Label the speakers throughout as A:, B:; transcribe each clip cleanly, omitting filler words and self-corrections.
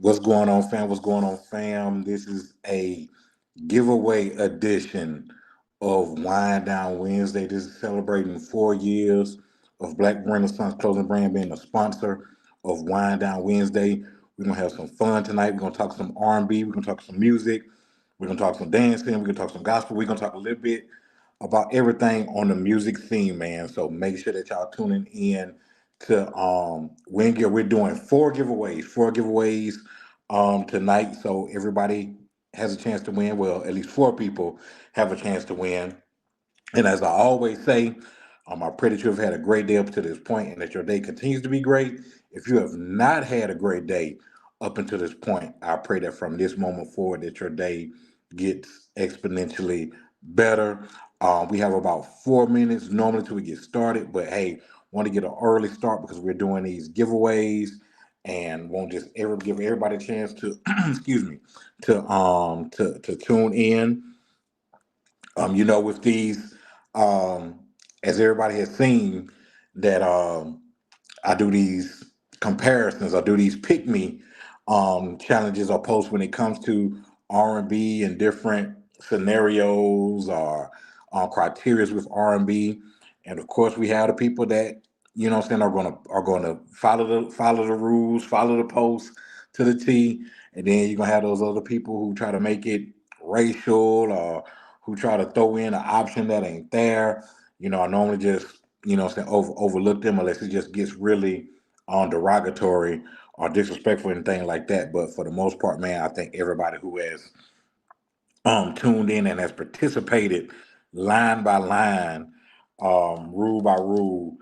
A: What's going on, fam? What's going on, fam? This is a giveaway edition of Wine Down Wednesday. This is celebrating 4 years of Black Renaissance Clothing Brand being a sponsor of Wine Down Wednesday. We're gonna have some fun tonight. We're gonna talk some R&B. We're gonna talk some music. We're gonna talk some dancing. We're gonna talk some gospel. We're gonna talk a little bit about everything on the music theme, man. So make sure that y'all tuning in to win gear. We're doing four giveaways tonight. So everybody has a chance to win. Well, at least four people have a chance to win. And as I always say, I pray that you have had a great day up to this point and that your day continues to be great. If you have not had a great day up until this point, I pray that from this moment forward that your day gets exponentially better. We have about 4 minutes normally till we get started, but hey, want to get an early start because we're doing these giveaways and won't just ever give everybody a chance to excuse me to tune in. With these, um, as everybody has seen, that I do these comparisons, I do these pick me challenges or posts when it comes to R&B and different scenarios or criterias with R&B. And of course, we have the people that what I'm saying are gonna follow the rules, follow the posts to the T, and then you're gonna have those other people who try to make it racial or who try to throw in an option that ain't there. I normally just overlook them unless it just gets really derogatory or disrespectful and anything like that. But for the most part, man, I think everybody who has tuned in and has participated line by line, rule by rule,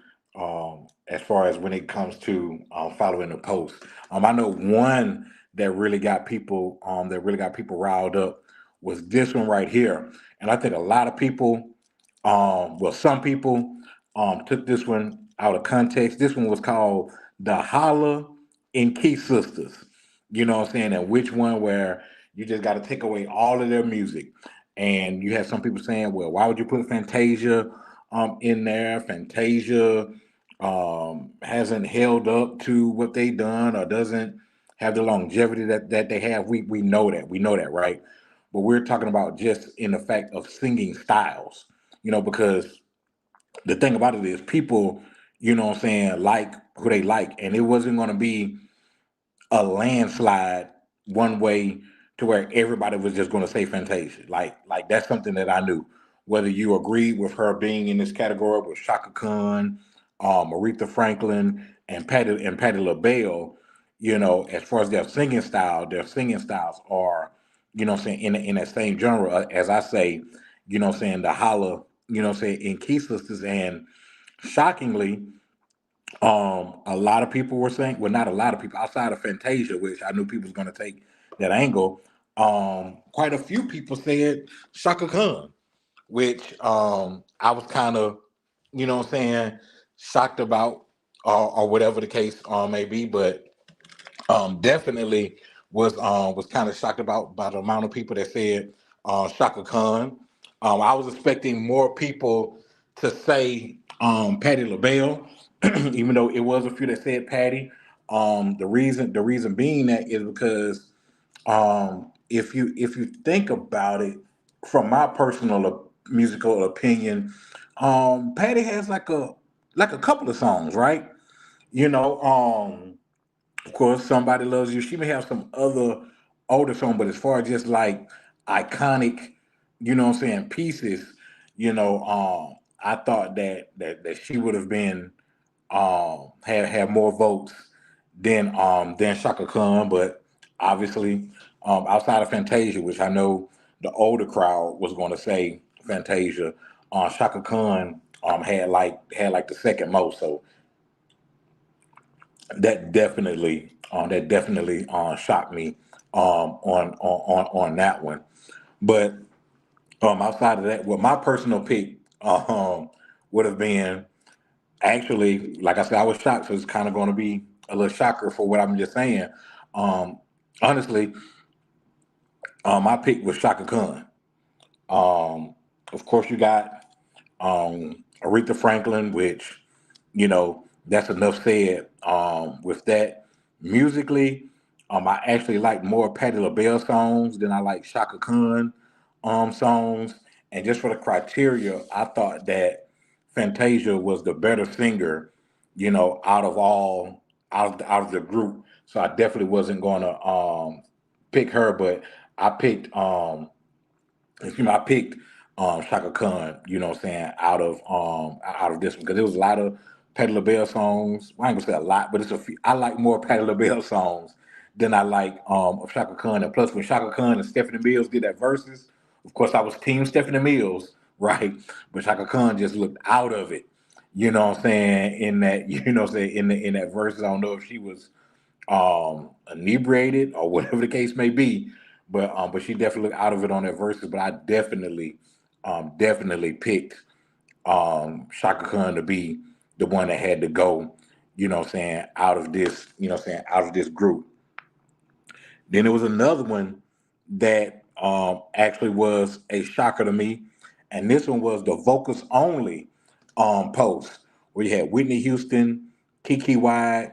A: as far as when it comes to following the post. I know one that really got people riled up was this one right here, and I think a lot of people, some people, took this one out of context. This one was called the Holla and Key Sisters. You know what I'm saying? And which one where you just got to take away all of their music. And you have some people saying, well, why would you put Fantasia in there? Fantasia hasn't held up to what they done or doesn't have the longevity that they have. We know that. We know that, right? But we're talking about just in the fact of singing styles, because the thing about it is people, what I'm saying, like who they like. And it wasn't going to be a landslide one way to where everybody was just going to say Fantasia. Like that's something that I knew. Whether you agree with her being in this category with Shaka Khan, Aretha Franklin, and Patti LaBelle, as far as their singing styles are, what I'm saying, in that same genre as I say, what I'm saying, the holla, what I'm saying, in Key Sisters. And shockingly, a lot of people were saying, well, not a lot of people outside of Fantasia, which I knew people was going to take that angle. Quite a few people said Shaka Khan, which I was kind of, what I'm saying, shocked about, or whatever the case may be, but definitely was kind of shocked about by the amount of people that said Shaka Khan. I was expecting more people to say Patti LaBelle, even though it was a few that said Patti. The reason being that is because if you think about it, from my personal musical opinion, Patti has like a couple of songs, right? You know, of course, Somebody Loves You. She may have some other older song, but as far as just like iconic, what I'm saying, pieces, I thought that she would have been had more votes than Shaka Khan, but obviously outside of Fantasia, which I know the older crowd was going to say Fantasia, Shaka Khan had like the second most. So that definitely shocked me on that one. But outside of that, well, my personal pick would have been actually, like I said, I was shocked, so it's kind of going to be a little shocker for what I'm just saying. Um, Honestly, my pick was Shaka Khan. Of course, you got Aretha Franklin, which that's enough said with that musically. I actually like more Patti LaBelle songs than I like Shaka Khan songs. And just for the criteria, I thought that Fantasia was the better singer, out of all out of the group. So I definitely wasn't gonna pick her, but I picked I picked Shaka Khan, what I'm saying, out of this one because there was a lot of Patti LaBelle songs. Well, I ain't gonna say a lot, but it's a few. I like more Patti LaBelle songs than I like of Shaka Khan. And plus, when Shaka Khan and Stephanie Mills did that verses, of course, I was Team Stephanie Mills, right? But Shaka Khan just looked out of it. You know what I'm saying? In that, what I'm saying, in that verses, I don't know if she was inebriated or whatever the case may be. But she definitely looked out of it on that verses. But I definitely picked Shaka Khan to be the one that had to go, what I'm saying, out of this, out of this group. Then there was another one that actually was a shocker to me, and this one was the vocals only post where you had Whitney Houston, Kiki Wyatt,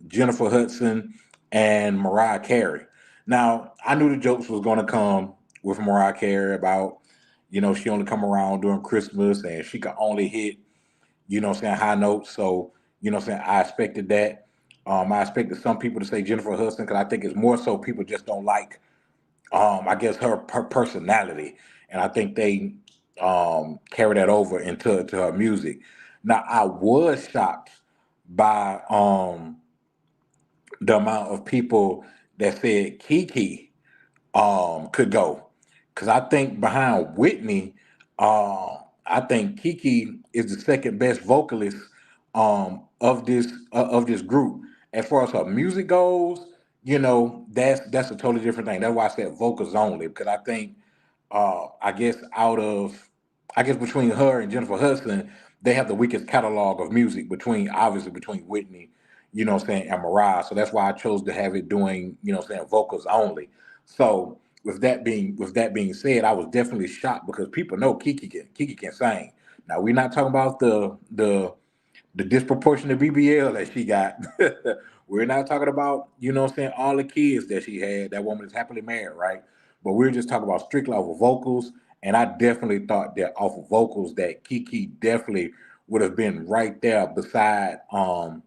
A: Jennifer Hudson, and Mariah Carey. Now I knew the jokes was going to come with Mariah Carey about she only come around during Christmas and she could only hit high notes. So I expected that. I expected some people to say Jennifer Hudson because I think it's more so people just don't like, I guess her personality, and I think they carry that over into her music. Now I was shocked by the amount of people that said Kiki could go, because I think behind Whitney, I think Kiki is the second best vocalist of this group. As far as her music goes, that's a totally different thing. That's why I said vocals only, because I think I guess between her and Jennifer Hudson, they have the weakest catalog of music between Whitney, what I'm saying, and Mariah. So that's why I chose to have it doing, what I'm saying, vocals only. So with that being said, I was definitely shocked because people know Kiki can sing. Now we're not talking about the disproportionate BBL that she got. We're not talking about, what I'm saying, all the kids that she had. That woman is happily married, right? But we're just talking about strictly off of vocals. And I definitely thought that off of vocals that Kiki definitely would have been right there beside, well,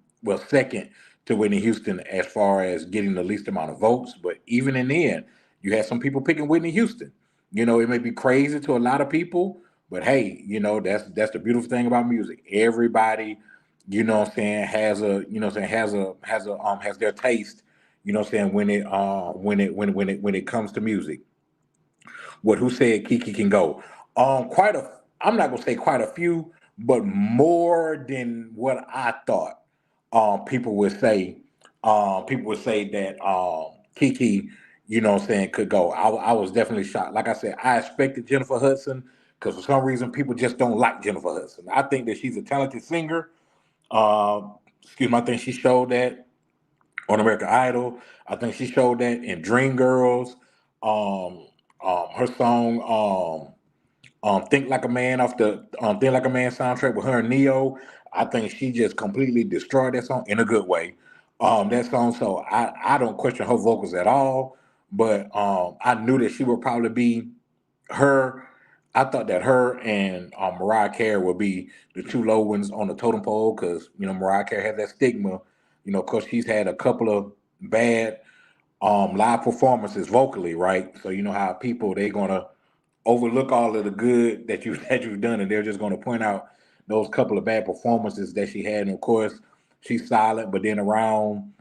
A: second to Whitney Houston as far as getting the least amount of votes. But even in the end, you had some people picking Whitney Houston. It may be crazy to a lot of people, but hey, that's the beautiful thing about music. Everybody, what I'm saying, has their taste, what I'm saying, when it comes to music. Who said Kiki can go? I'm not gonna say quite a few, but more than what I thought. People would say, that Kiki, what I'm saying, could go. I was definitely shocked. Like I said, I expected Jennifer Hudson because for some reason people just don't like Jennifer Hudson. I think that she's a talented singer. Uh, Excuse me, I think she showed that on American Idol. I think she showed that in Dreamgirls. Her song, "Think Like a Man" off the "Think Like a Man" soundtrack with her and Neo. I think she just completely destroyed that song in a good way. That song, so I don't question her vocals at all. But I knew that she would probably be her. I thought that her and Mariah Carey would be the two low ones on the totem pole because Mariah Carey has that stigma. Because she's had a couple of bad live performances vocally, right? So you know how people they gonna overlook all of the good that you that you've done, and they're just gonna point out those couple of bad performances that she had. And of course, she's silent, but then around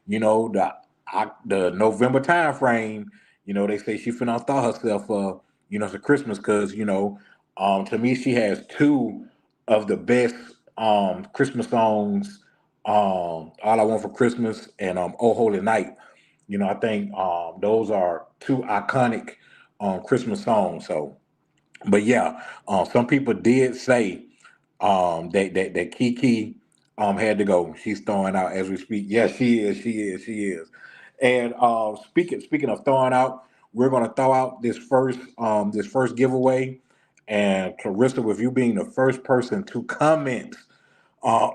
A: the November time frame, they say she finna thaw herself for Christmas because to me she has two of the best Christmas songs, All I Want for Christmas and Oh Holy Night. I think those are two iconic Christmas songs. So, but yeah, some people did say that Kiki had to go. She's throwing out as we speak. Yes, she is. She is. She is. And speaking of throwing out, we're gonna throw out this first giveaway. And Clarissa, with you being the first person to comment, uh,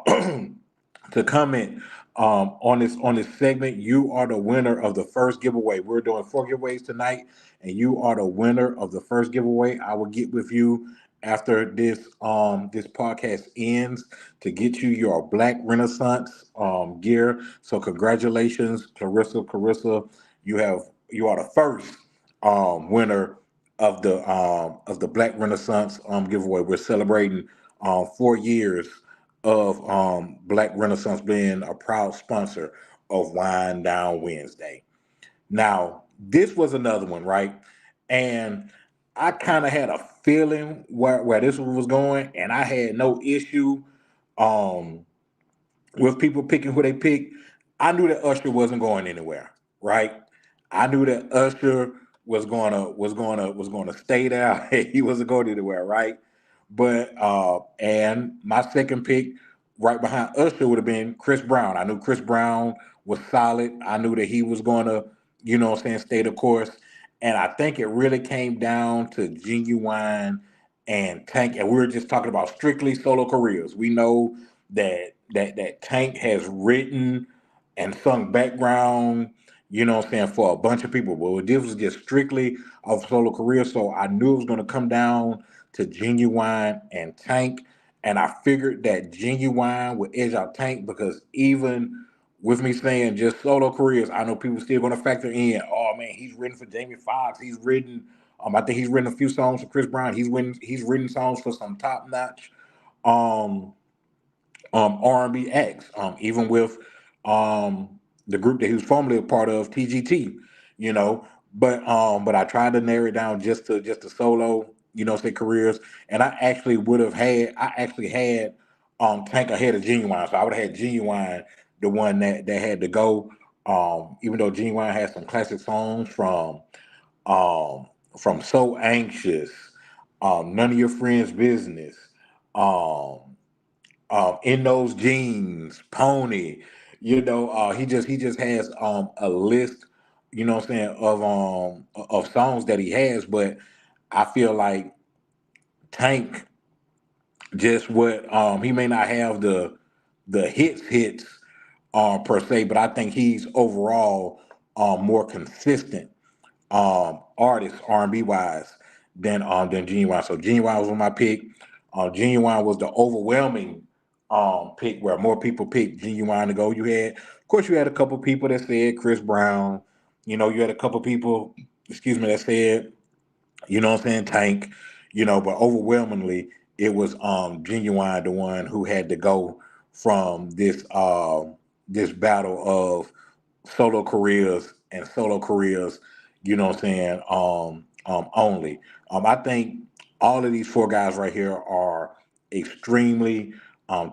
A: to comment On this segment. You are the winner of the first giveaway. We're doing 4 giveaways tonight, and you are the winner of the first giveaway. I will get with you after this podcast ends to get you your Black Renaissance gear. So congratulations, Clarissa. Carissa, you are the first winner of the Black Renaissance giveaway. We're celebrating 4 years of Black Renaissance being a proud sponsor of Wine Down Wednesday. Now, this was another one, right? And I kind of had a feeling where this one was going, and I had no issue um, with people picking who they pick. I knew that Usher wasn't going anywhere, right? I knew that Usher was gonna stay there. He wasn't going anywhere, right? But and my second pick right behind Usher would have been Chris Brown. I knew Chris Brown was solid. I knew that he was gonna, what I'm saying, stay the course. And I think it really came down to Genuine and Tank. And we were just talking about strictly solo careers. We know that Tank has written and sung background, what I'm saying, for a bunch of people. But this was just strictly of solo career. So I knew it was gonna come down to Genuine and Tank. And I figured that Genuine would edge out Tank because even with me saying just solo careers, I know people still gonna factor in, oh man, he's written for Jamie Foxx, he's written I think he's written a few songs for Chris Brown, he's written songs for some top notch um R&B acts, even with the group that he was formerly a part of, TGT, you know. But I tried to narrow it down just to solo, say careers, and I actually had Tank ahead of Genuine, so I would have had Genuine the one that had to go. Even though Genuine has some classic songs um from So Anxious, None of Your Friends Business, um in those jeans, Pony. He just has a list, what I'm saying, of songs that he has, but I feel like Tank just what he may not have the hits per se, but I think he's overall more consistent artist R&B wise than Genuine. So Genuine was my pick. Genuine was the overwhelming pick where more people picked Genuine to go. Of course, you had a couple people that said Chris Brown. You had a couple people, excuse me, that said, what I'm saying, Tank. But overwhelmingly, it was Genuine, the one who had to go from this battle of solo careers, what I'm saying, only. I think all of these four guys right here are extremely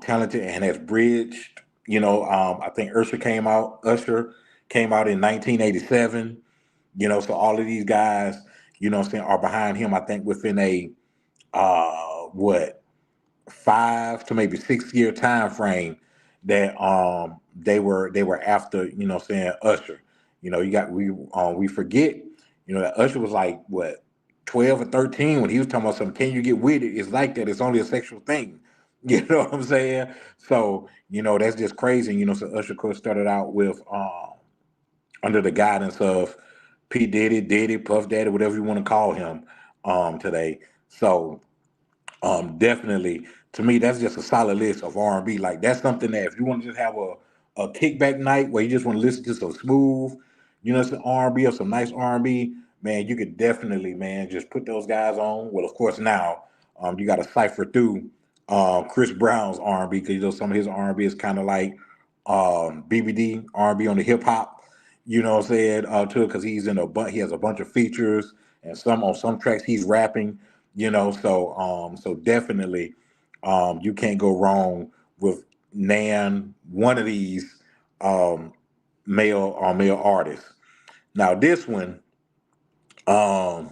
A: talented and has bridged, I think Usher came out in 1987, so all of these guys, what I'm saying, are behind him, I think within a what 5 to maybe 6 year time frame that they were after, what I'm saying, Usher. We forget, that Usher was like what 12 or 13 when he was talking about something. Can you get with it? It's like that. It's only a sexual thing. You know what I'm saying? So, that's just crazy. So Usher, of course, started out with under the guidance of P. Diddy, Puff Daddy, whatever you want to call him today. So definitely, to me, that's just a solid list of R&B. Like that's something that if you want to just have a kickback night where you just want to listen to some smooth, some R&B or some nice R&B, man, you could definitely, man, just put those guys on. Well, of course, now you got to cipher through Chris Brown's R&B because some of his R&B is kind of like BBD R&B on the hip hop. What I'm saying? Too, because he has a bunch of features, and on some tracks he's rapping. So definitely, you can't go wrong with Nan, one of these um, male artists. Now this one, um,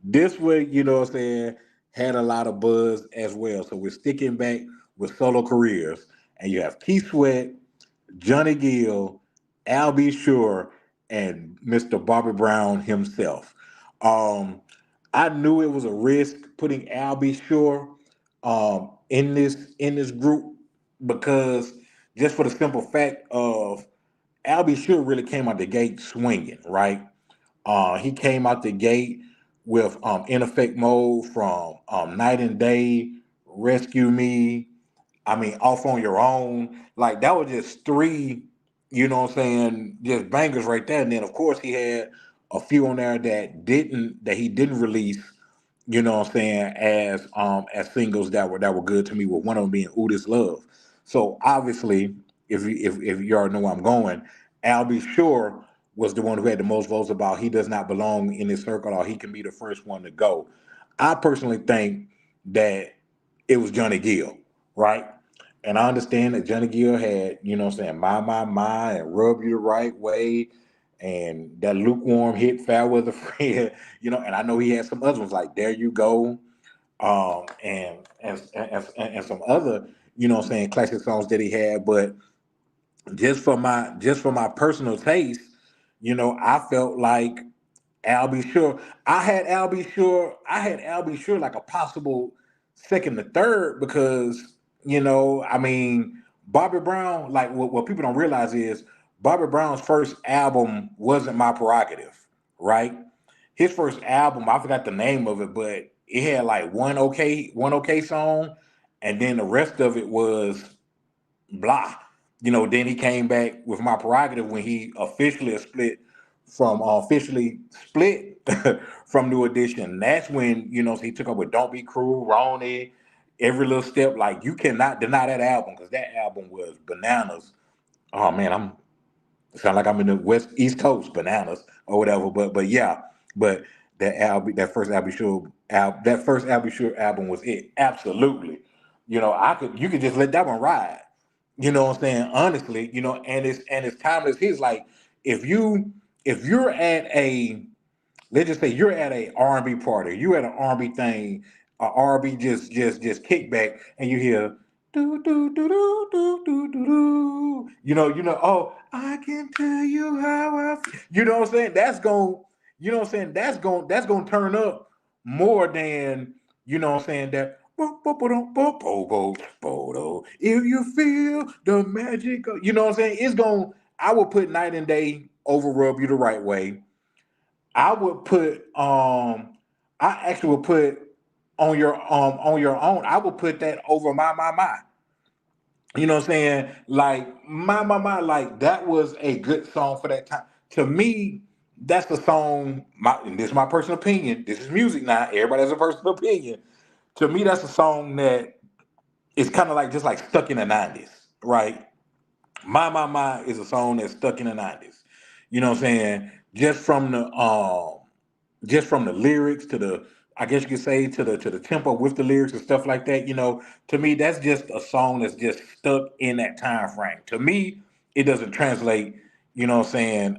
A: this one, what I'm saying, had a lot of buzz as well. So we're sticking back with solo careers, and you have Keith Sweat, Johnny Gill, Al B. Sure, and Mr. Bobby Brown himself. Um, I knew it was a risk putting Al B. Sure in this group because just for the simple fact of Al B. Sure really came out the gate swinging, right? He came out the gate with In Effect Mode from Night and Day, Rescue Me. I mean, Off on Your Own. Like that was just three, you know what I'm saying, just bangers right there. And then of course he had a few on there that he didn't release, you know what I'm saying, as singles that were good to me, with one of them being Ooh This Love. So obviously, if you already know where I'm going, Al B. Sure was the one who had the most votes about he does not belong in this circle or he can be the first one to go. I personally think that it was Johnny Gill, right? And I understand that Johnny Gill had, you know what I'm saying, My, and Rub You the Right Way, and that lukewarm hit, Fair Weather Friend, you know, and I know he had some other ones like There You Go, and some other, you know what I'm saying, classic songs that he had. But just for my personal taste, you know, I felt like Albie Shore. I had Albie Shore like a possible second to third because, you know, I mean, Bobby Brown, like what people don't realize is Bobby Brown's first album wasn't My Prerogative, right? His first album, I forgot the name of it, but it had like one okay song, and then the rest of it was blah. You know, then he came back with My Prerogative when he officially split from New Edition. That's when, you know, he took up with Don't Be Cruel, Ronnie, Every Little Step. Like you cannot deny that album because that album was bananas. Oh man, I'm sound like I'm in the East Coast, bananas or whatever. But yeah, but that first Albie Shore album was it. Absolutely. You know, you could just let that one ride. You know what I'm saying? Honestly, you know, and it's timeless. He's like, if you if you're at a let's just say you're at a R&B party, you at an R&B thing, a R&B just kickback, and you hear do do do do do do do do. Oh, I can tell you how I feel. You know what I'm saying? You know what I'm saying? That's gonna turn up more than, you know what I'm saying, that if you feel the magic, you know what I'm saying? I would put Night and Day over Rub You the Right Way. I would put I actually would put on your own. I would put that over My. You know what I'm saying? Like My, like that was a good song for that time. To me, that's the song, and this is my personal opinion. This is music now. Everybody has a personal opinion. To me, that's a song that is kind of like just like stuck in the 90s, right? My is a song that's stuck in the 90s. You know what I'm saying? Just from the lyrics to the, I guess you could say, to the tempo with the lyrics and stuff like that. You know, to me that's just a song that's just stuck in that time frame. To me, it doesn't translate, you know what I'm saying,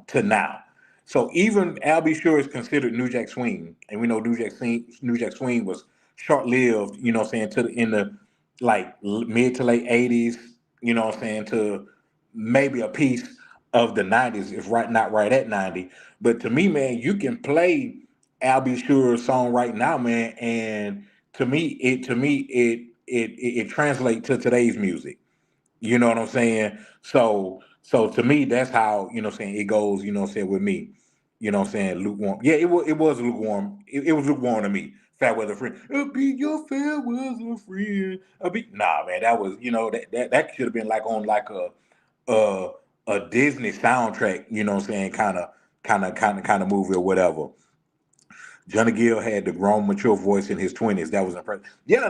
A: to now. So even Albie Shore is considered New Jack Swing, and we know New Jack Swing was short lived, you know what I'm saying, in the like mid to late 80s, you know what I'm saying, to maybe a piece of the 90s, if right not right at 90. But to me, man, you can play Albie Shure's song right now, man, and to me it translates to today's music. You know what I'm saying? So to me, that's how, you know what I'm saying, it goes, you know what I'm saying, with me. You know what I'm saying? Lukewarm. Yeah, it was lukewarm. It was lukewarm to me. Fair weather friend. I'll be your fair weather friend. Nah, man, that was, that should have been like on like a a Disney soundtrack, you know what I'm saying, kind of movie or whatever. Johnny Gill had the grown, mature voice in his 20s. That was impressive. Yeah,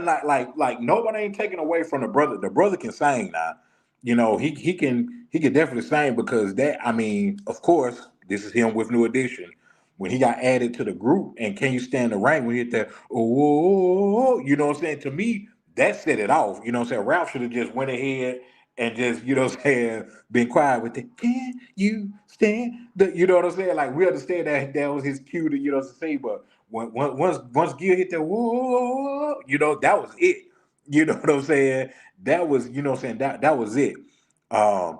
A: like nobody ain't taking away from the brother. The brother can sing now. You know, he can definitely sing because that. I mean, of course, this is him with New Edition. When he got added to the group, and Can You Stand the Rain, when he hit that, oh, you know what I'm saying? To me, that set it off. You know what I'm saying? Ralph should have just went ahead and just, you know what I'm saying, been quiet with it. Can you stand the, you know what I'm saying? Like we understand that was his cue to, you know, to say, but once Gil hit that whoa, you know, that was it. You know what I'm saying? That was, you know what I'm saying, that was it. Um,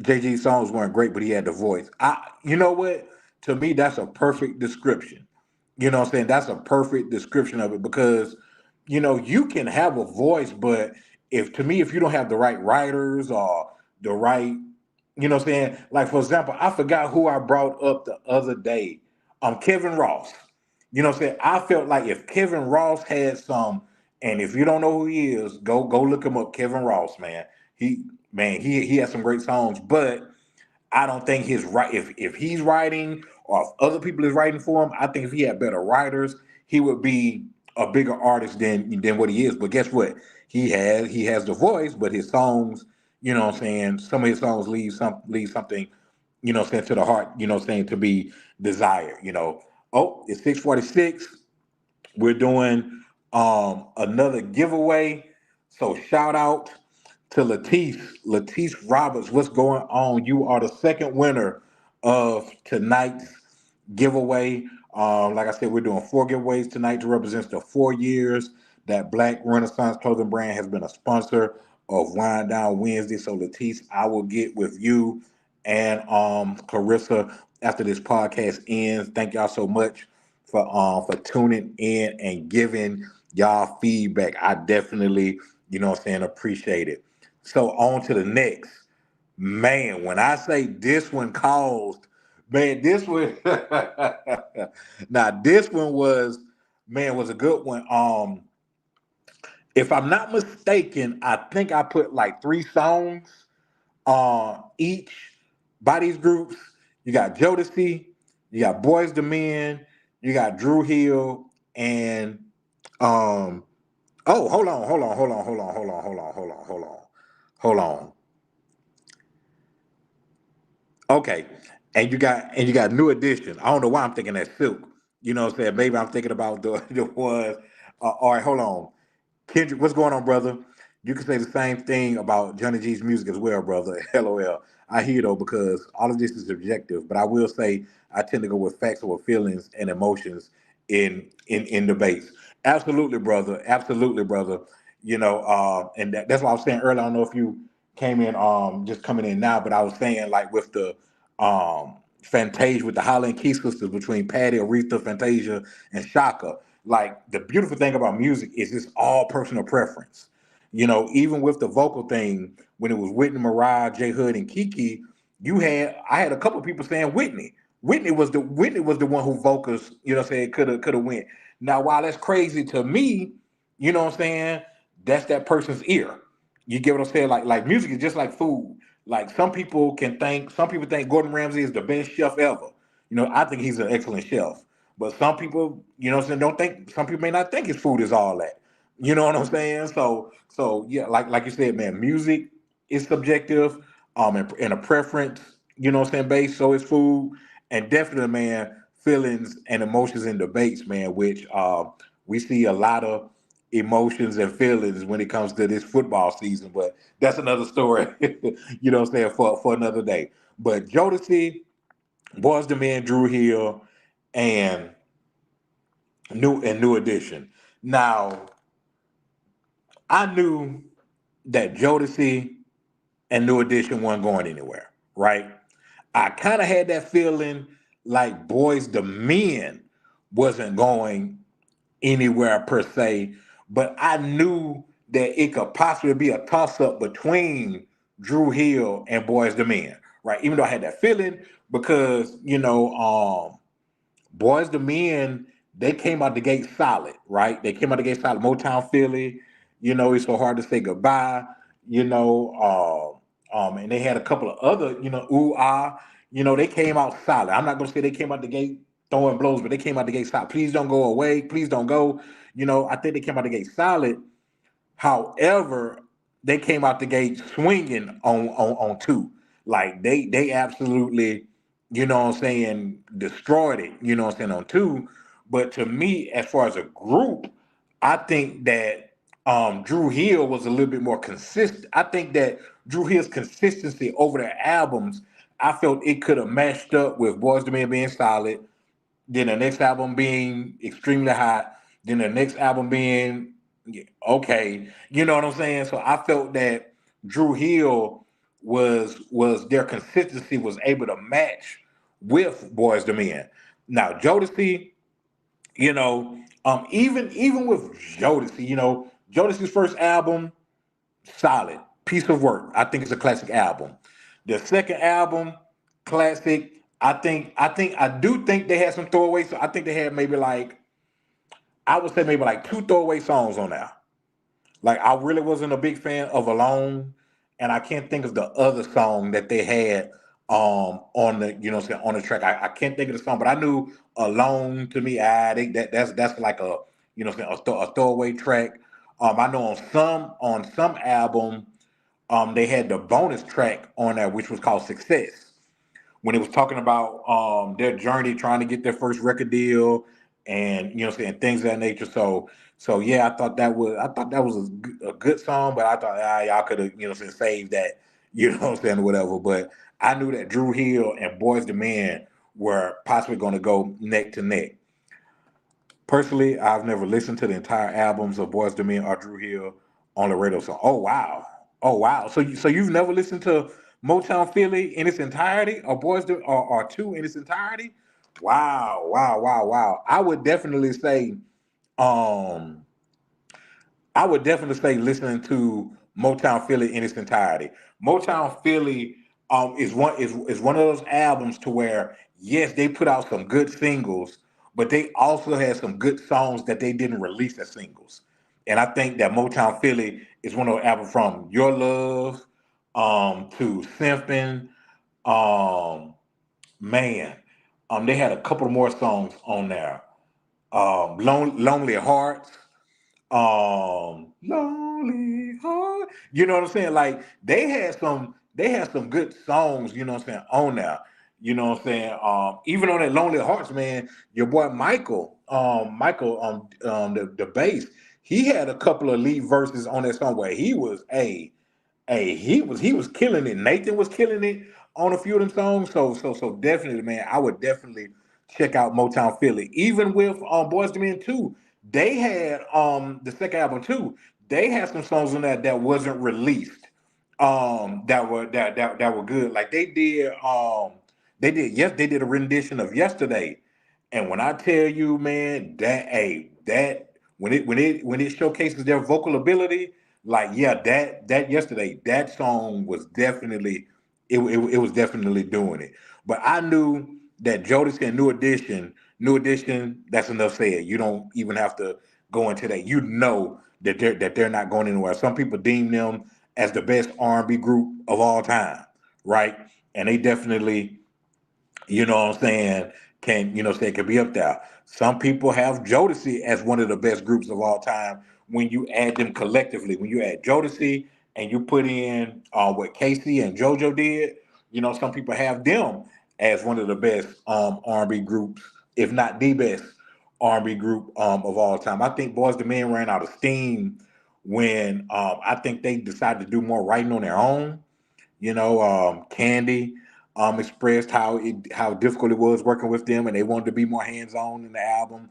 A: JG's songs weren't great, but he had the voice. You know what? To me, that's a perfect description. You know what I'm saying? That's a perfect description of it because, you know, you can have a voice, but if to me, if you don't have the right writers or the right, you know what I'm saying? Like for example, I forgot who I brought up the other day. Kevin Ross. You know what I'm saying? I felt like if Kevin Ross had some, and if you don't know who he is, go look him up. Kevin Ross, man. He he has some great songs, but I don't think his right if he's writing or if other people is writing for him, I think if he had better writers, he would be a bigger artist than what he is. But guess what? He has the voice, but his songs, you know what I'm saying, some of his songs leave something, you know what I'm saying, to the heart, you know what I'm saying, to be desired, you know. Oh, it's 6:46. We're doing another giveaway. So shout out to Latice Roberts. What's going on? You are the second winner of tonight's giveaway. Like I said, we're doing 4 giveaways tonight to represent the 4 years that Black Renaissance Clothing Brand has been a sponsor of Wind Down Wednesday. So Latice, I will get with you and Clarissa after this podcast ends. Thank y'all so much for tuning in and giving y'all feedback. I definitely, you know what I'm saying, appreciate it. So on to the next. Man, when I say this one caused, man, this one now this one was, man, was a good one. If I'm not mistaken, I think I put like 3 songs each by these groups. You got Jodeci, you got Boys to Men, you got Drew Hill, and um oh, hold on. Okay. And you got New Edition. I don't know why I'm thinking that Silk. You know what I'm saying? Maybe I'm thinking about the ones. All right, hold on. Kendrick, what's going on, brother? You can say the same thing about Johnny G's music as well, brother. LOL. I hear though because all of this is subjective, but I will say I tend to go with facts over feelings and emotions in debates. Absolutely, brother. Absolutely, brother. You know, and that's why I was saying earlier. I don't know if you came in just coming in now, but I was saying like with the Fantasia with the Holland Key sisters between Patty, Aretha, Fantasia, and Shaka. Like the beautiful thing about music is it's all personal preference. You know, even with the vocal thing, when it was Whitney, Mariah, J Hood, and Kiki, I had a couple of people saying Whitney. Whitney was the one who vocals, you know what I'm saying, could have went. Now, while that's crazy to me, you know what I'm saying, that's that person's ear. You get what I'm saying? Like music is just like food. Like some people think Gordon Ramsay is the best chef ever. You know, I think he's an excellent chef. But some people, you know what I'm saying, don't think some people may not think his food is all that. You know what I'm saying? So yeah, like you said, man, music is subjective, and a preference, you know what I'm saying, based, so is food. And definitely, man, feelings and emotions in debates, man, which we see a lot of emotions and feelings when it comes to this football season, but that's another story, you know what I'm saying, for another day. But Jodeci, Boys the Men, Drew Hill, and New Edition. Now, I knew that Jodeci and New Edition weren't going anywhere, right? I kind of had that feeling like Boys the Men wasn't going anywhere per se, but I knew that it could possibly be a toss up between Drew Hill and Boys the Men, right? Even though I had that feeling because, Boys the Men, they came out the gate solid, right? They came out the gate solid. Motown Philly, it's so hard to say goodbye, and they had a couple of other, ooh ah, they came out solid. I'm not gonna say they came out the gate throwing blows, but they came out the gate solid. Please don't go away. Please don't go. I think they came out the gate solid. However, they came out the gate swinging on two. Like they absolutely, what I'm saying, destroyed it, what I'm saying, on two. But to me, as far as a group, I think that Drew Hill was a little bit more consistent. I think that Drew Hill's consistency over their albums, I felt it could have matched up with Boys to Men being solid, then the next album being extremely hot, then the next album being okay. You know what I'm saying? So I felt that Drew Hill was their consistency was able to match with Boys to Men. Now Jodeci, even with Jodeci, Jodeci's first album solid piece of work. I think it's a classic album. The second album, classic. I do think they had some throwaways. So I think they had maybe like, I would say maybe like two throwaway songs on there. Like I really wasn't a big fan of Alone, and I can't think of the other song that they had on the, you know what I'm saying, on the track. I can't think of the song, but I knew Alone to me, that's like a, you know what I'm saying, a throwaway track. I know on some album, they had the bonus track on there, which was called Success, when it was talking about their journey trying to get their first record deal, and you know what I'm saying, things of that nature. So yeah, I thought that was a good song, but I thought, y'all could have, you know what I'm saying, saved that, you know what I'm saying, whatever. But I knew that Drew Hill and Boys the Men were possibly going to go neck to neck. Personally, I've never listened to the entire albums of Boys to Men or Drew Hill on the radio. So, oh wow. So you've never listened to Motown Philly in its entirety, or or two in its entirety? Wow. Um, I would definitely say listening to Motown Philly in its entirety. Motown Philly is one of those albums to where, yes, they put out some good singles, but they also had some good songs that they didn't release as singles. And I think that Motown Philly is one of those albums, from Your Love to Simpin'. Um man, they had a couple more songs on there. Lonely Hearts, Lonely Heart. You know what I'm saying? Like they had some good songs, you know what I'm saying, on there. You know what I'm saying? Even on that Lonely Hearts, man, your boy Michael the bass, he had a couple of lead verses on that song where he was he was killing it. Nathan was killing it on a few of them songs. So definitely, man, I would definitely check out Motown Philly. Even with Boys to Men 2, they had the second album too. They had some songs on that that wasn't released. That were good. Like they did a rendition of Yesterday. And when I tell you, man, that when it showcases their vocal ability, like, yeah, that Yesterday, that song was definitely, it was definitely doing it. But I knew that Jodeci and New Edition, that's enough said. You don't even have to go into that. You know that they're not going anywhere. Some people deem them as the best R&B group of all time, right? And they definitely, you know what I'm saying, can be up there. Some people have Jodeci as one of the best groups of all time when you add them collectively. When you add Jodeci and you put in what Casey and JoJo did, you know, some people have them as one of the best R&B groups, if not the best R&B group of all time. I think Boys the Men ran out of steam when I think they decided to do more writing on their own. You know, Candy expressed how difficult it was working with them, and they wanted to be more hands on in the album.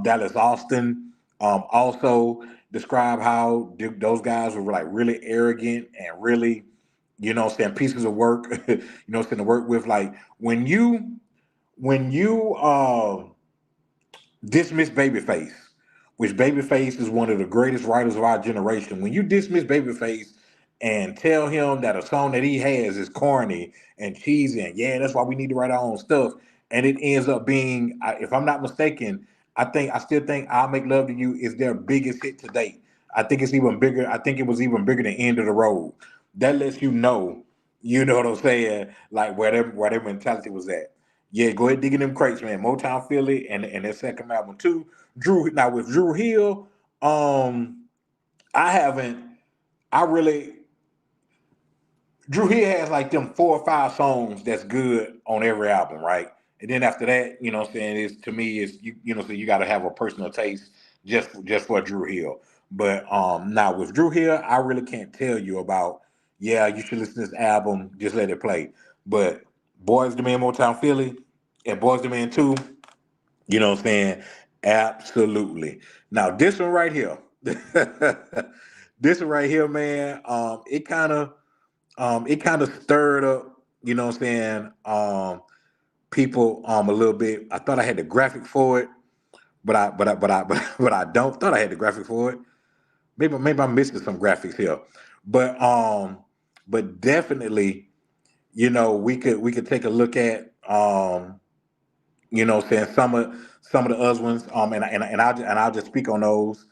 A: Dallas Austin also described how those guys were like really arrogant and really, you know, saying pieces of work, you know, saying to work with. Like when you dismiss Babyface, which Babyface is one of the greatest writers of our generation. When you dismiss Babyface and tell him that a song that he has is corny and cheesy, and yeah, that's why we need to write our own stuff, and it ends up being, if I'm not mistaken, I still think "I'll Make Love to You" is their biggest hit to date. I think it's even bigger. I think it was even bigger than "End of the Road." That lets you know what I'm saying, like where their mentality was at. Yeah, go ahead, dig in them crates, man. Motown Philly and their second album too. With Drew Hill, I haven't. I really Drew Hill has like them 4 or 5 songs that's good on every album, right? And then after that, you know what I'm saying, is to me is you know, so you gotta have a personal taste just for Drew Hill. But now with Drew Hill, I really can't tell you about, yeah, you should listen to this album, just let it play. But Boys the Man Motown Philly and Boys the Man 2, you know what I'm saying? Absolutely. Now this one right here. This one right here, man, it kind of stirred up, you know what I'm saying, people a little bit. I thought I had the graphic for it, but I don't thought I had the graphic for it. Maybe I'm missing some graphics here. But but definitely, we could take a look at saying some of the other ones. And I'll just speak on those.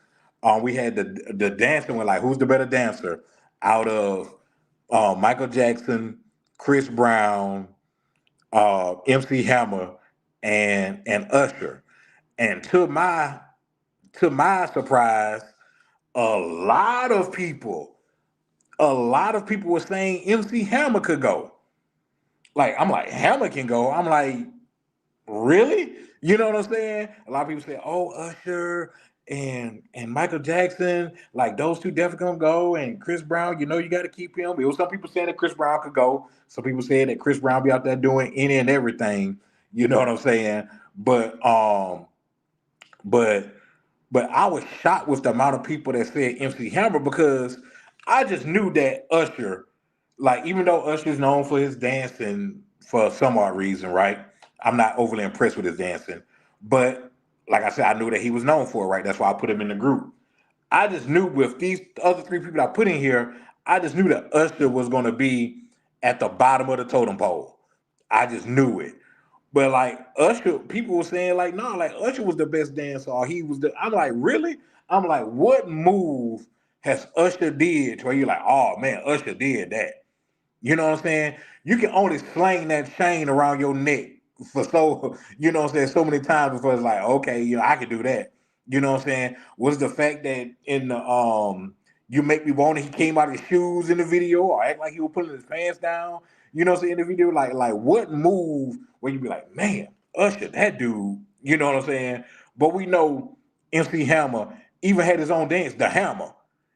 A: We had the dancing one, like who's the better dancer out of Michael Jackson, Chris Brown, MC Hammer, and Usher. And to my surprise, a lot of people, a lot of people were saying MC Hammer could go. Like I'm like Hammer can go. I'm like really? You know what I'm saying? A lot of people say, "Oh, Usher and Michael Jackson, like those two definitely gonna go." And Chris Brown, you got to keep him. It was some people saying that Chris Brown could go. Some people saying that Chris Brown be out there doing any and everything. You know what I'm saying? But but but I was shocked with the amount of people that said MC Hammer because I just knew that Usher, like even though Usher's known for his dancing for some odd reason, right? I'm not overly impressed with his dancing, but like I said, I knew that he was known for it, right? That's why I put him in the group. I just knew with these other three people I put in here, I just knew that Usher was going to be at the bottom of the totem pole. I just knew it. But like Usher, people were saying like, no, like Usher was the best dancer. Or he was the. I'm like, really? I'm like, what move has Usher did to where you're like, oh man, Usher did that? You know what I'm saying? You can only sling that chain around your neck for what I'm saying, so many times before it's like, okay, I can do that. You know what I'm saying? Was the fact that in the You Make Me Want It, he came out of his shoes in the video or act like he was pulling his pants down. You know what I'm saying? In the video, like what move where you be like, man, Usher, that dude, you know what I'm saying? But we know MC Hammer even had his own dance, the Hammer.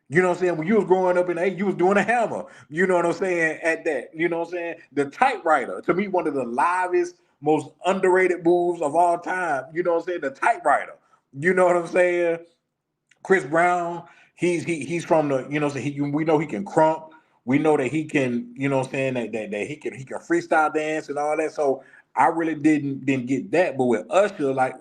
A: You know what I'm saying? When you was growing up in the 80s, you was doing a hammer. You know what I'm saying? At that. You know what I'm saying? The typewriter, to me, one of the livest, most underrated moves of all time. You know what I'm saying? The typewriter. You know what I'm saying? Chris Brown, he's from the, we know he can crunk. We know that he can, you know what I'm saying, that he can freestyle dance and all that. So I really didn't get that. But with Usher, like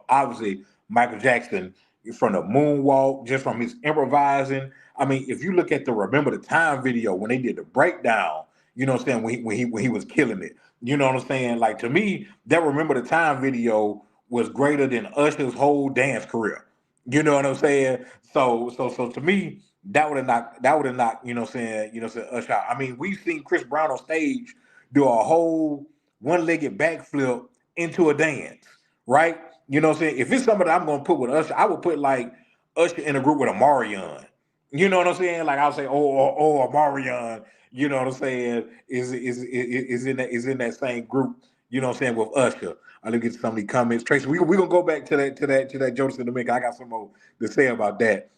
A: obviously Michael Jackson from the moonwalk, just from his improvising. I mean, if you look at the Remember the Time video when they did the breakdown, you know what I'm saying, when he was killing it. You know what I'm saying? Like to me, that Remember the Time video was greater than Usher's whole dance career. You know what I'm saying? So to me, that would have knocked, Usher out. I mean, we've seen Chris Brown on stage do a whole one-legged backflip into a dance, right? You know what I'm saying? If it's somebody I'm gonna put with Usher, I would put like Usher in a group with a Marion. You know what I'm saying? Like I'll say, a Marion, you know what I'm saying, is in that same group, you know what I'm saying, with Usher. I look at some of the comments. Tracy, we gonna go back to that Jonas in the minute. I got some more to say about that.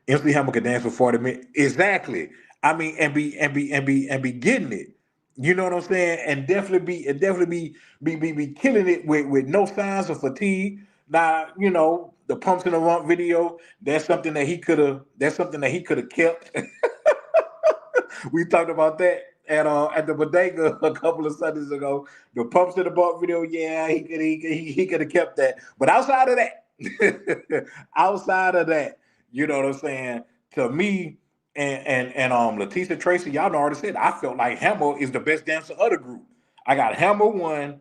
A: MC Hammer could dance for 40 minutes. Exactly. I mean, and be getting it. You know what I'm saying? And definitely be killing it with no signs of fatigue. Now, the pumps in the rump video, that's something that he could have kept. We talked about that at the bodega a couple of Sundays ago. The pumps in the bump video, yeah, he could have kept that. But outside of that, outside of that, you know what I'm saying? To me, and Leticia Tracy, y'all know already said I felt like Hammer is the best dancer of the group. I got Hammer one,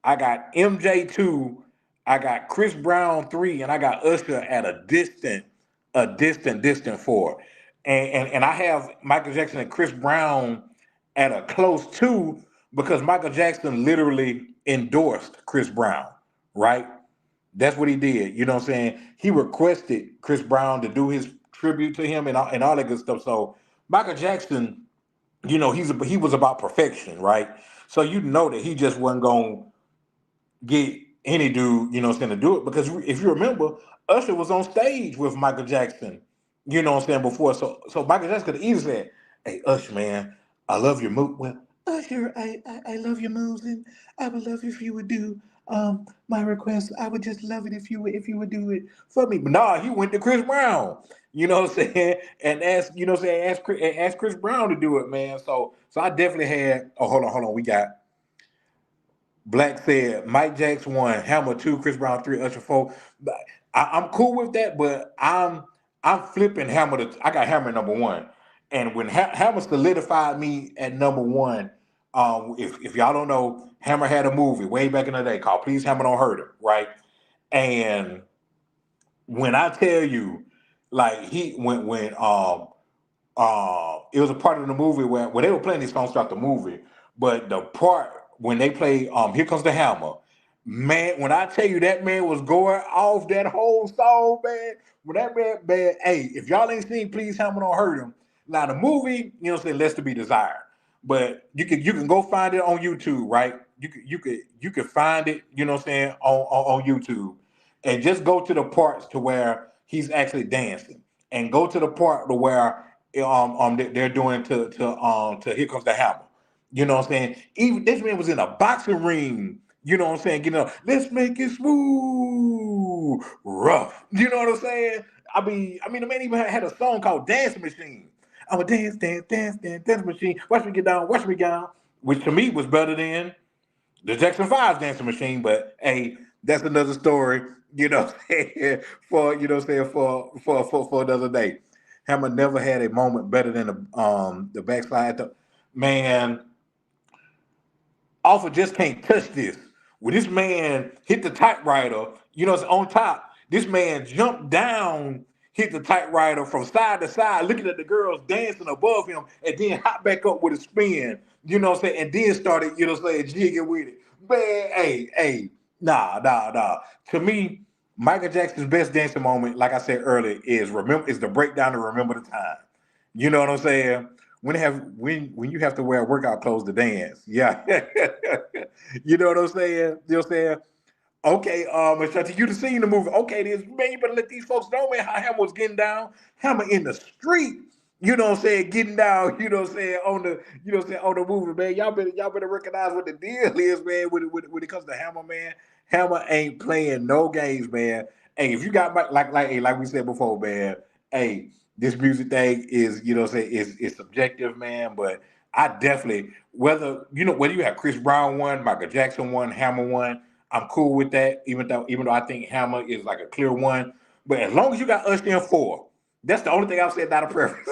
A: I got MJ two, I got Chris Brown three, and I got Usher at a distant four. And I have Michael Jackson and Chris Brown at a close two because Michael Jackson literally endorsed Chris Brown, right? That's what he did. You know what I'm saying? He requested Chris Brown to do his tribute to him and all that good stuff. So Michael Jackson, he was about perfection, right? So you know that he just wasn't going to get any dude, you know what I'm saying, to do it. Because if you remember, Usher was on stage with Michael Jackson, you know what I'm saying, before. So Michael Jackson could have easily said, hey, Usher, man, I love your move. Well, Usher, I love your moves, and I would love if you would do my request. I would just love it if you would do it for me. But nah, he went to Chris Brown. You know what I'm saying? And asked, you know what I'm saying, asked Chris Brown to do it, man. So I definitely had, oh, hold on. We got Black said Mike Jackson one, Hammer two, Chris Brown three, Usher four. I'm cool with that, but I'm flipping Hammer. I got Hammer number one. And when Hammer solidified me at number one, if y'all don't know, Hammer had a movie way back in the day called Please Hammer Don't Hurt Him, right? And when I tell you, like he when it was a part of the movie where they were playing these songs throughout the movie, but the part when they play Here Comes the Hammer, man, when I tell you that man was going off that whole song, man, when that man, hey, if y'all ain't seen Please Hammer Don't Hurt Him, now the movie, you know what I'm saying, less to be desired. But you can go find it on YouTube, right? You can find it, you know what I'm saying, on YouTube. And just go to the parts to where he's actually dancing. And go to the part to where they're doing to Here Comes the Hammer. You know what I'm saying? Even this man was in a boxing ring. You know what I'm saying? Getting up, let's make it smooth, rough. You know what I'm saying? I mean, the man even had a song called "Dance Machine." I'm a dance, dance, dance, dance, dance machine. Watch me get down, watch me get down. Which to me was better than the Jackson Five dancing machine, but hey, that's another story, you know, for you know what I'm saying for another day. Hammer never had a moment better than the backslide. Man, Offer just can't touch this. When this man hit the typewriter, you know, it's on top. This man jumped down, hit the typewriter from side to side, looking at the girls dancing above him, and then hop back up with a spin, you know what I'm saying? And then started, you know what I'm saying, jigging with it. Man, hey, nah. To me, Michael Jackson's best dancing moment, like I said earlier, is the breakdown to remember the time. You know what I'm saying? When you have to wear workout clothes to dance. Yeah. You know what I'm saying? You know what I'm saying? Okay, Ashanti, you done seen the movie. Okay, this man, you better let these folks know, man, how Hammer was getting down. Hammer in the street, you know what I'm saying, getting down, you know what I'm saying, on the movie, man. Y'all better recognize what the deal is, man, when it comes to Hammer, man. Hammer ain't playing no games, man. Hey, if you got like we said before, man, hey, this music thing is, you know what I'm saying, is subjective, man, but I definitely whether you have Chris Brown one, Michael Jackson one, Hammer one, I'm cool with that, even though I think Hammer is like a clear one. But as long as you got Usher in four, that's the only thing I've said, not a preference.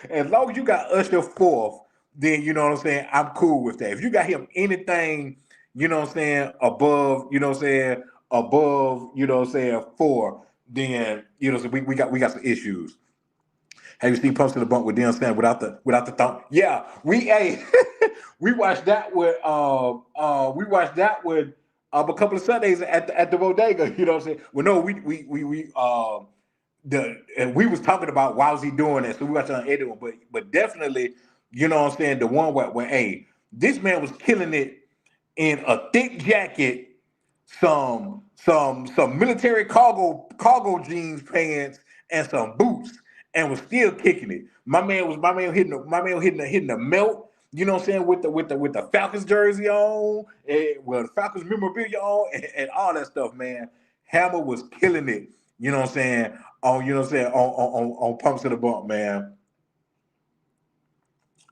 A: As long as you got Usher fourth, then you know what I'm saying, I'm cool with that. If you got him anything, you know what I'm saying, above, you know what I'm saying, above, you know what I'm saying, four, then you know, so we got some issues. Have you seen Pumps to the Bump with Deion Sanders without the thump? Yeah, we watched that with a couple of Sundays at the bodega. You know what I'm saying? Well, no, we was talking about why was he doing that, so we watched on edit one, but definitely, you know what I'm saying, the one where hey, this man was killing it in a thick jacket, some military cargo jeans pants and some boots, and was still kicking it. My man hitting the melt. You know what I'm saying, with the Falcons jersey on, the Falcons memorabilia on, and all that stuff, man. Hammer was killing it. You know what I'm saying, on Pumps to the Bump, man.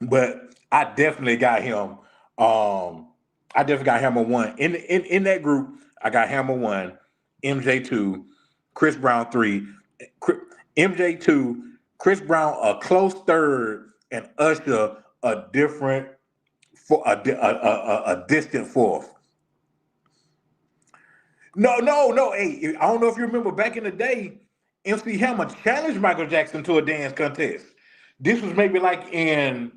A: But Um, I definitely got Hammer one in that group. I got Hammer one, MJ two, Chris Brown three, MJ two, Chris Brown a close third, and Usher a different for a distant fourth. No. Hey, I don't know if you remember back in the day, MC Hammer challenged Michael Jackson to a dance contest. This was maybe like in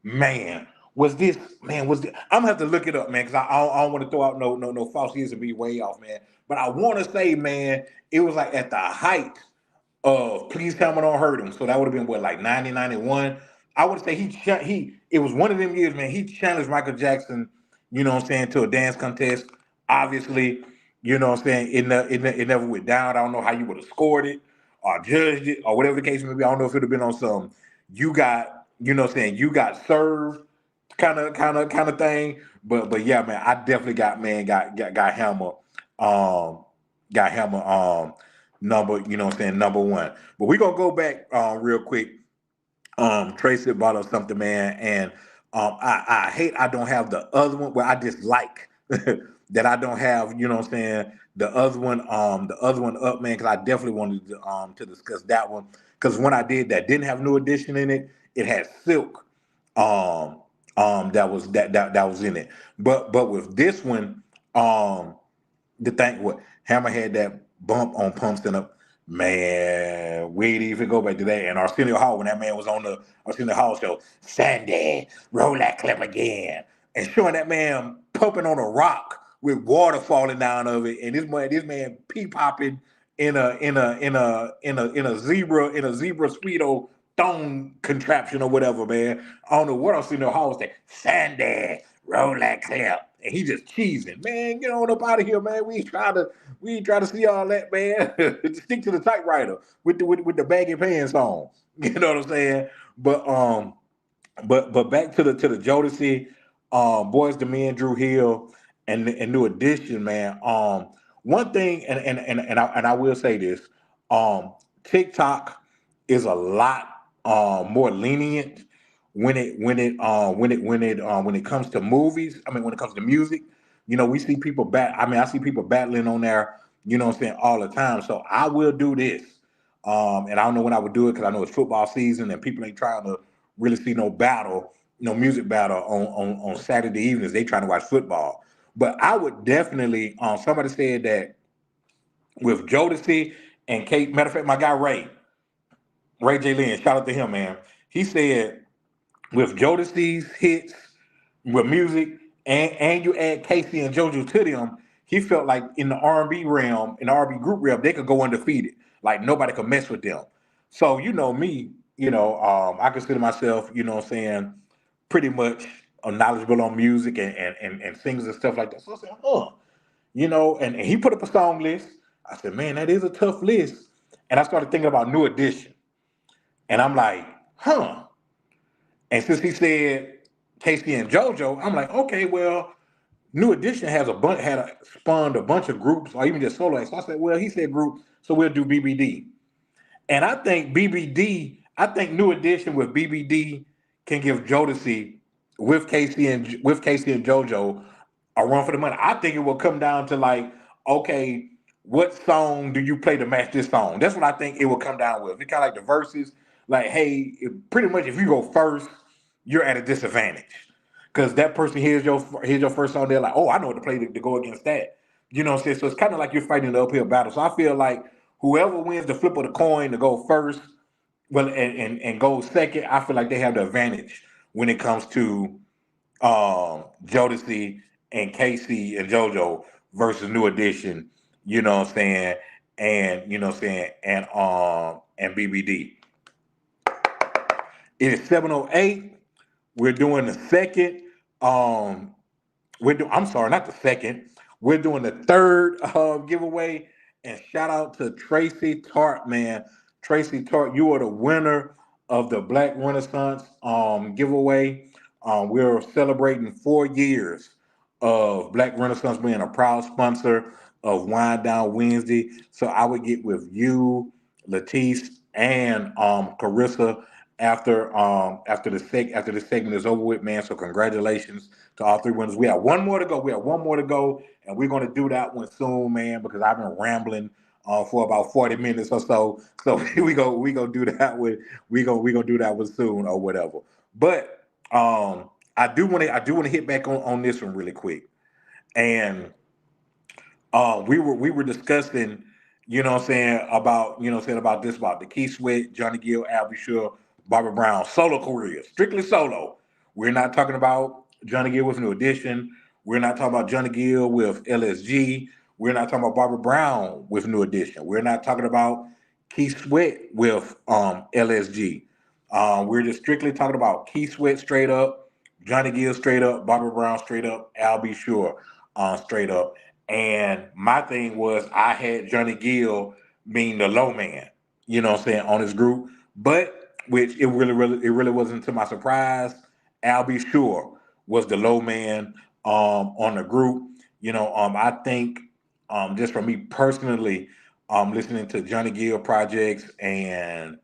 A: Man, I'm gonna have to look it up, man, because I don't want to throw out no false years and be way off, man. But I want to say, man, it was like at the height of Please Tell Me Don't Hurt Him. So that would have been what, like 90, 91. I would say it was one of them years, man. He challenged Michael Jackson, you know what I'm saying, to a dance contest. Obviously, you know what I'm saying, it never went down. I don't know how you would have scored it or judged it or whatever the case may be. I don't know if it would have been on some you know what I'm saying, you got served kind of thing. But yeah, man, I definitely got Hammer, um got Hammer number, you know what I'm saying, number one. But we gonna go back real quick. Tracy brought up something, man, and I hate I don't have the other one where I dislike that I don't have, you know what I'm saying, the other one up, man, because I definitely wanted to discuss that one. Because when I did that, didn't have New Edition in it. It had Silk, um, that was in it. But with this one, um, the thing what Hammer had that bump on Pumps and up. Man, we didn't even go back to that. And Arsenio Hall, when that man was on the Arsenio Hall show, Sandy, roll that clip again. And showing that man pumping on a rock with water falling down of it, and this man pee popping in a zebra speedo thong contraption or whatever, man. I don't know what Arsenio Hall was saying. Sandy, roll that clip. And he just cheesing. Man, get on up out of here, man. We ain't try to see all that, man. Stick to the typewriter with the baggy pants on. You know what I'm saying? But back to the Jodeci, Boys the Men, Drew Hill, and New Edition, man. One thing, and I will say this, TikTok is a lot more lenient when it comes to movies. I mean, when it comes to music, you know, we see people I see people battling on there. You know what I'm saying, all the time. So I will do this. And I don't know when I would do it because I know it's football season and people ain't trying to really see no battle, no music battle on Saturday evenings. They trying to watch football. But I would definitely. Somebody said that with Jodeci and Kate. Matter of fact, my guy Ray J. Lynn. Shout out to him, man. He said with Jodeci's hits, with music, and you add Casey and JoJo to them, he felt like in the R&B realm, in the R&B group realm, they could go undefeated. Like nobody could mess with them. So you know me, I consider myself, you know what I'm saying, pretty much knowledgeable on music and singers and stuff like that. So I said, and he put up a song list. I said, man, that is a tough list. And I started thinking about New Edition. And I'm like, huh. And since he said Casey and JoJo, I'm like, okay, well, New Edition spawned a bunch of groups or even just solo acts. So I said, well, he said group, so we'll do BBD. And I think New Edition with BBD can give Jodeci with Casey and JoJo a run for the money. I think it will come down to like, okay, what song do you play to match this song? That's what I think it will come down with. It's kind of like the verses. Like, hey, pretty much if you go first, you're at a disadvantage because that person hears your first song. They're like, oh, I know what to play to go against that. You know what I'm saying? So it's kind of like you're fighting an uphill battle. So I feel like whoever wins the flip of the coin to go first, well, and go second, I feel like they have the advantage when it comes to Jodeci and Casey and JoJo versus New Edition, you know what I'm saying, and you know what I'm saying, and BBD. It is 7:08. We're doing the second. I'm sorry, not the second. We're doing the third giveaway. And shout out to Tracy Tart, man. Tracy Tart, you are the winner of the Black Renaissance giveaway. We're celebrating 4 years of Black Renaissance being a proud sponsor of Wind Down Wednesday. So I would get with you, Latisse, and Carissa after the segment is over with, man. So congratulations to all three winners. We have one more to go. And we're gonna do that one soon, man, because I've been rambling for about 40 minutes or so. So we go do that with we gonna do that one soon or whatever. But I do want to hit back on this one really quick. And we were discussing, you know what I'm saying, about this, about the Keith Sweat, Johnny Gill, Al Sure, Barbara Brown solo career, strictly solo. We're not talking about Johnny Gill with New Edition. We're not talking about Johnny Gill with LSG. We're not talking about Barbara Brown with New Edition. We're not talking about Keith Sweat with LSG. We're just strictly talking about Keith Sweat straight up, Johnny Gill straight up, Barbara Brown straight up, Al Sure straight up. And my thing was I had Johnny Gill being the low man, you know what I'm saying, on his group. But which it really wasn't to my surprise. Al B. Sure was the low man on the group. I think just for me personally, listening to Johnny Gill projects and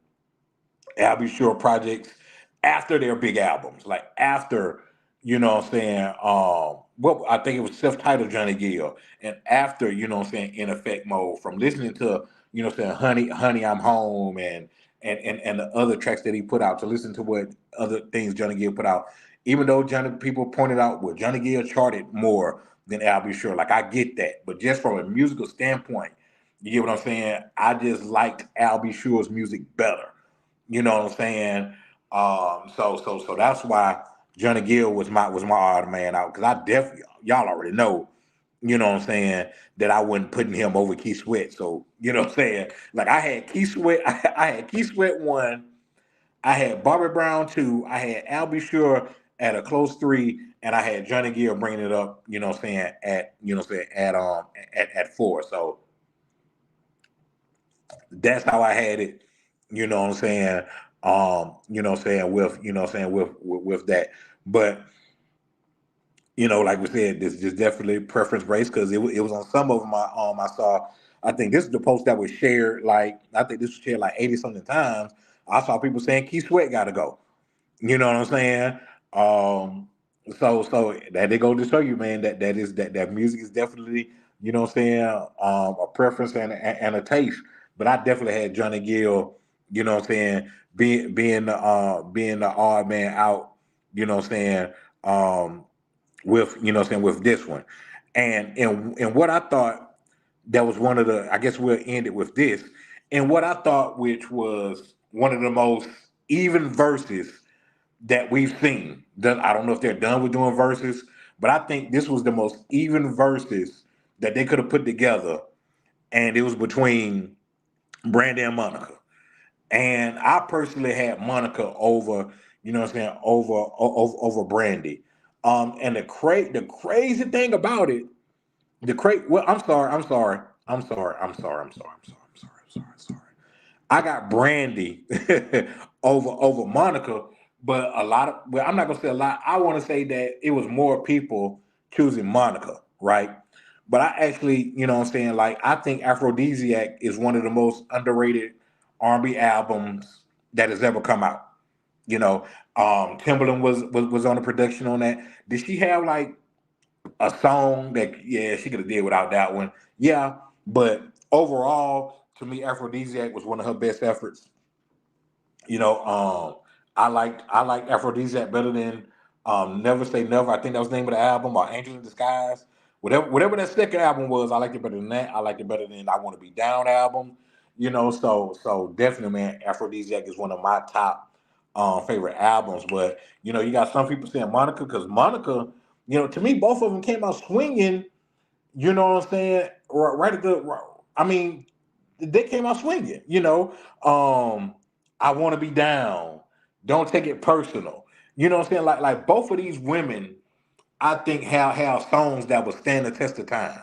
A: Al B. Sure projects after their big albums, like after you know what I'm saying? Well, I think it was self-titled Johnny Gill. And after, you know what I'm saying, in effect mode, from listening to, you know what I'm saying, Honey, I'm Home and the other tracks that he put out, to listen to what other things Johnny Gill put out. Even though Johnny people pointed out, well, Johnny Gill charted more than Al B. Sure. Like I get that. But just from a musical standpoint, you get what I'm saying? I just liked Al B. Sure's music better. You know what I'm saying? So that's why Johnny Gill was my odd man out, because I definitely, y'all already know, you know what I'm saying, that I wasn't putting him over Keith Sweat. So you know what I'm saying? Like I had Keith Sweat, I had Keith Sweat one, I had Bobby Brown two, I had Al B. Sure at a close three, and I had Johnny Gill bringing it up. You know what I'm saying, at you know what I'm saying, at four. So that's how I had it. You know what I'm saying? You know what I'm saying, with you know what I'm saying, with that. But you know, like we said, this is definitely preference race, because it was on some of them I saw. I think this is the post that was shared. Like I think this was shared like 80 something times. I saw people saying Keith Sweat got to go. You know what I'm saying? Um, so that they go to show you, man, that music is definitely, you know what I'm saying, a preference and a taste. But I definitely had Johnny Gill, you know what I'm saying, being the odd man out, you know what I'm saying, with you know what I'm saying, with this one. And what I thought, that was one of the, I guess we'll end it with this. And what I thought, which was one of the most even verses that we've seen. I don't know if they're done with doing verses, but I think this was the most even verses that they could have put together, and it was between Brandy and Monica. And I personally had Monica over, you know what I'm saying, over Brandy. And the crazy thing about it, well, I'm sorry. I got Brandy over Monica, but well, I'm not gonna say a lot. I want to say that it was more people choosing Monica, right? But I actually, you know what I'm saying, like I think Aphrodisiac is one of the most underrated R&B albums that has ever come out. You know, Timberland was on the production on that. Did she have like a song that, yeah, she could have did without that one? Yeah, but overall, to me, Aphrodisiac was one of her best efforts. You know, I liked Aphrodisiac better than Never Say Never. I think that was the name of the album, or Angel in Disguise. Whatever that second album was, I liked it better than that. I liked it better than I Want to Be Down album. You know, so definitely, man, Aphrodisiac is one of my top favorite albums. But you know, you got some people saying Monica, because Monica, you know, to me, both of them came out swinging. You know what I'm saying? Right at I mean, they came out swinging. You know, I Want to Be Down. Don't Take It Personal. You know what I'm saying? Like both of these women, I think have songs that would stand the test of time.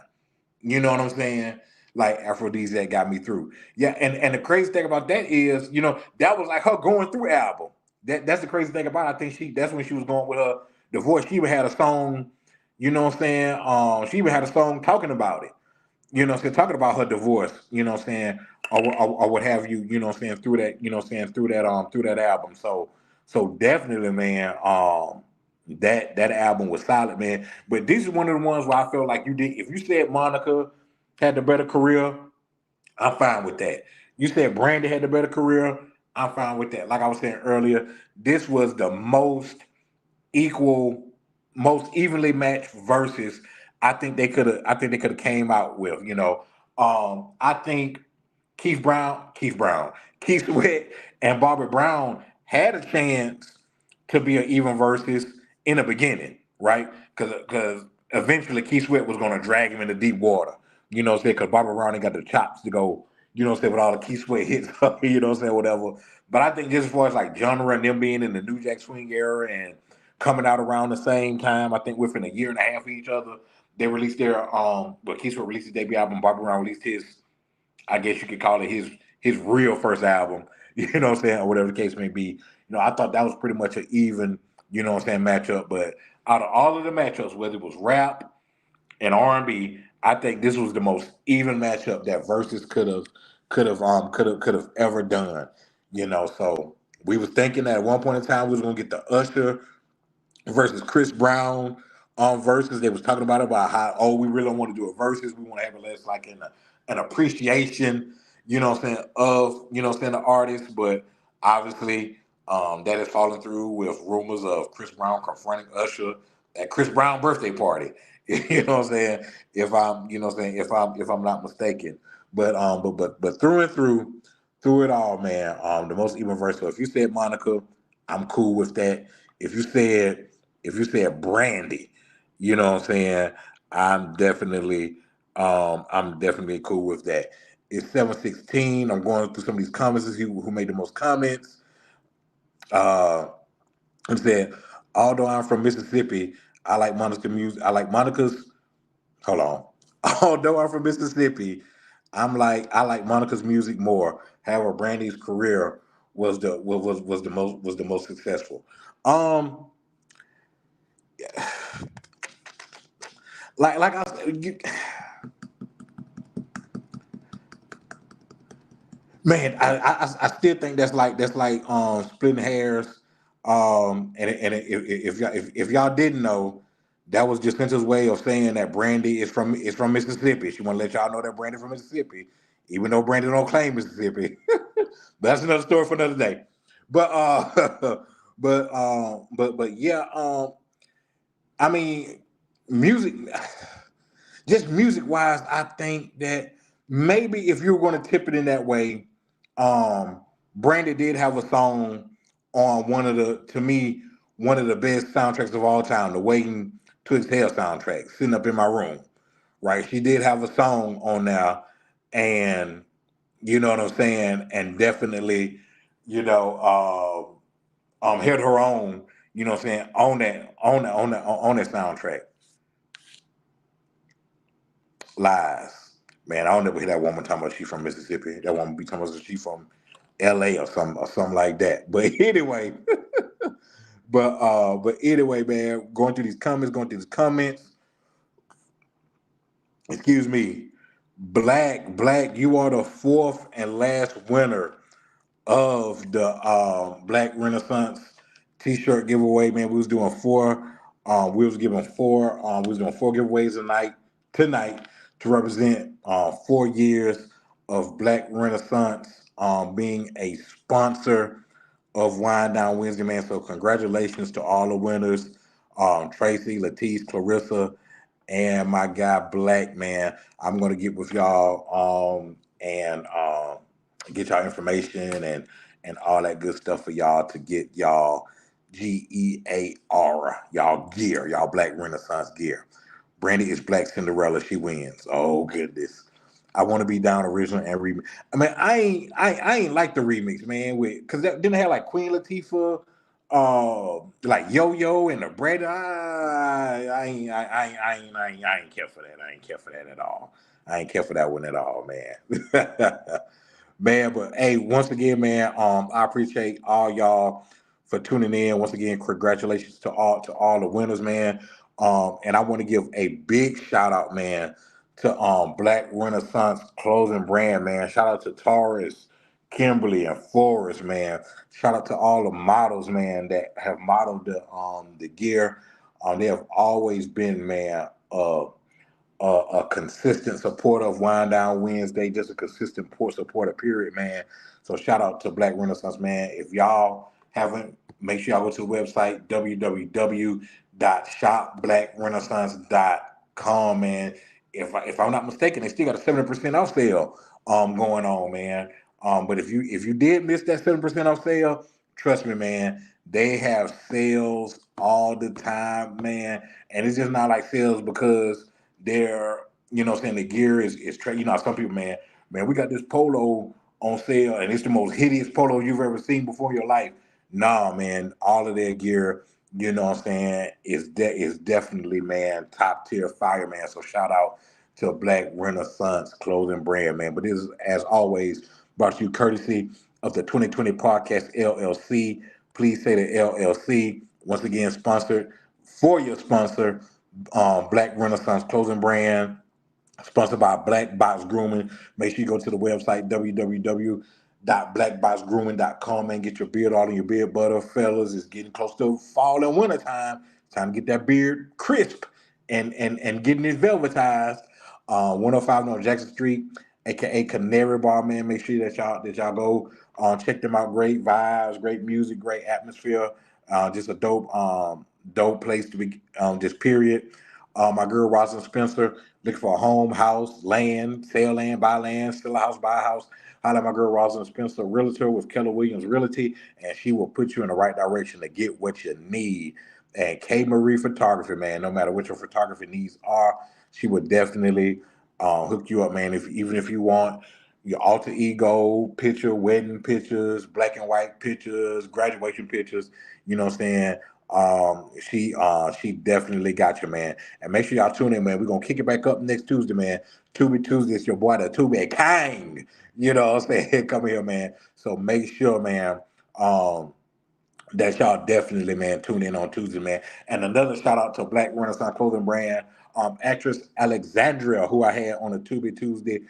A: You know what I'm saying? Like Aphrodisiac got me through. Yeah, and the crazy thing about that is, you know, that was like her going through album. That's the crazy thing about it. I think that's when she was going with her divorce. She even had a song, you know what I'm saying? She even had a song talking about it. You know what I'm saying, talking about her divorce, you know what I'm saying, or what have you, you know what I'm saying, through that, you know what I'm saying, through that album. So definitely, man, that album was solid, man. But this is one of the ones where I felt like you did, if you said Monica had the better career, I'm fine with that. You said Brandy had the better career, I'm fine with that. Like I was saying earlier, this was the equal, most evenly matched versus I think they could have came out with. You know, I think Keith Sweat and Bobby Brown had a chance to be an even versus in the beginning, right? Because eventually Keith Sweat was going to drag him into deep water. You know what I'm saying? Because Bobby Brown ain't got the chops to go, you know what I'm saying, with all the Keith Sweat hits, you know what I'm saying, whatever. But I think just as far as like genre and them being in the New Jack Swing era and coming out around the same time, I think within a year and a half of each other, they released their but Keith Sweat released his debut album, Bobby Brown released his, I guess you could call it his real first album, you know what I'm saying, or whatever the case may be. You know, I thought that was pretty much an even, you know what I'm saying, matchup. But out of all of the matchups, whether it was rap and R&B, I think this was the most even matchup that Versus could have ever done. You know, so we was thinking that at one point in time we was gonna get the Usher versus Chris Brown on verses. They was talking about how, oh, we really don't want to do a verses. We want to have it less like an appreciation, what I'm saying, of, what I'm saying, the artist. But obviously, that has fallen through with rumors of Chris Brown confronting Usher at Chris Brown birthday party. You know what I'm saying? If I'm, what I'm saying, if I'm not mistaken. But through it all, man, the most even verse. So if you said Monica, I'm cool with that. If you said if you said Brandy, you know what I'm saying, I'm definitely I'm definitely cool with that. It's 7:16. I'm going through some of these comments to see who made the most comments. Uh I'm saying, although I'm from Mississippi, I like Monica's music. I like Monica's hold on. Although I'm from Mississippi, I like Monica's music more. However, Brandy's career was the most successful. Um like I said, man, I still think that's like splitting hairs. And if y'all didn't know, that was Jacinta's way of saying that Brandy is from Mississippi. She want to let y'all know that Brandy from Mississippi, even though Brandy don't claim Mississippi. That's another story for another day. But but yeah. I mean, music. Just music wise, I think that maybe if you were going to tip it in that way, Brandy did have a song on to me, one of the best soundtracks of all time, the Waiting to Exhale soundtrack, sitting up in my room, right? She did have a song on there, and you know what I'm saying, and definitely, you know, held her own, you know what I'm saying, on that soundtrack. Lies. Man, I don't never hear that woman talking about she from Mississippi. That woman be talking about she from LA or something like that. But anyway, but anyway, man, going through these comments, excuse me. Black, you are the fourth and last winner of the Black Renaissance T-shirt giveaway. Man, we was doing four. We was doing four giveaways tonight to represent 4 years of Black Renaissance being a sponsor of Wine Down Wednesday, man. So congratulations to all the winners, Tracy, Latisse, Clarissa, and my guy Black, man. I'm gonna get with y'all and get y'all information and all that good stuff for y'all to get y'all GEAR, y'all gear, y'all Black Renaissance gear. Brandy is Black Cinderella. She wins. Oh goodness. I want to be down original and remix. I mean, I ain't like the remix, man. With because didn't they have like Queen Latifah, like Yo Yo and the Brandy. I ain't care for that. I ain't care for that at all. I ain't care for that one at all, man. Man, but hey, once again, man, I appreciate all y'all for tuning in. Once again, congratulations to all the winners, man. And I want to give a big shout out, man, to Black Renaissance Clothing Brand, man. Shout out to Taurus, Kimberly, and Forrest, man. Shout out to all the models, man, that have modeled the gear. They have always been, man, a consistent supporter of Wind Down Wednesday, just a consistent supporter, period, man. So shout out to Black Renaissance, man. If y'all haven't, make sure y'all go to the website, www.shopblackrenaissance.com, man. If I'm not mistaken, they still got a 70% off sale going on, man. But if you did miss that 7% off sale, trust me, man, they have sales all the time, man. And it's just not like sales because they're, what I'm saying, the gear some people, man, we got this polo on sale and it's the most hideous polo you've ever seen before in your life. Nah, man, all of their gear, what I'm saying, is definitely, man, top tier fire, man. So shout out to Black Renaissance Clothing Brand, man. But this is, as always, brought to you courtesy of the 2020 Podcast LLC. Please say the LLC. Once again, sponsored for your sponsor, Black Renaissance Clothing Brand, sponsored by Black Box Grooming. Make sure you go to the website, www blackboxgrooming.com, man. Get your beard all in your beard butter, fellas. It's getting close to fall and winter time. Time to get that beard crisp and getting it velvetized. 105 North Jackson Street, aka Canary Bar, man. Make sure that y'all go check them out. Great vibes, great music, great atmosphere. Just a dope place to be. Just period. My girl Rosalind Spencer looking for a home, house, land, sell land, buy land, sell a house, buy a house. Holla at my girl Rosalind Spencer, realtor with Keller Williams Realty, and she will put you in the right direction to get what you need. And K Marie Photography, man, no matter what your photography needs are, she would definitely hook you up, man. Even if you want your alter ego picture, wedding pictures, black and white pictures, graduation pictures, you know what I'm saying? She definitely got you, man. And make sure y'all tune in, man. We're gonna kick it back up next Tuesday, man. Tubi Tuesday, it's your boy the Tubi King. You know what I'm saying? Come here, man. So make sure, man. Um, that y'all definitely, man, tune in on Tuesday, man. And another shout out to Black Renaissance Clothing Brand, actress Alexandria, who I had on a Tubi Tuesday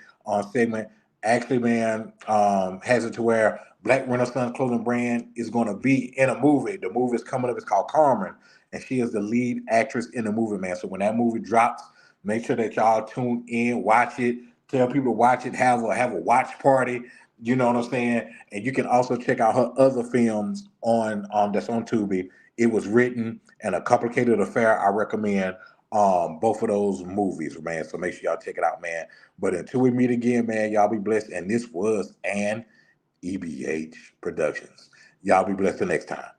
A: segment. Actually, man, has it to where Black Renaissance Clothing Brand is going to be in a movie. The movie is coming up. It's called Carmen, and she is the lead actress in the movie, man. So when that movie drops, make sure that y'all tune in, watch it, tell people to watch it, have a watch party. You know what I'm saying? And you can also check out her other films on that's on Tubi. It Was Written and A Complicated Affair. I recommend both of those movies, man. So make sure y'all check it out, man. But until we meet again, man, y'all be blessed. And this was an EBH Productions. Y'all be blessed till next time.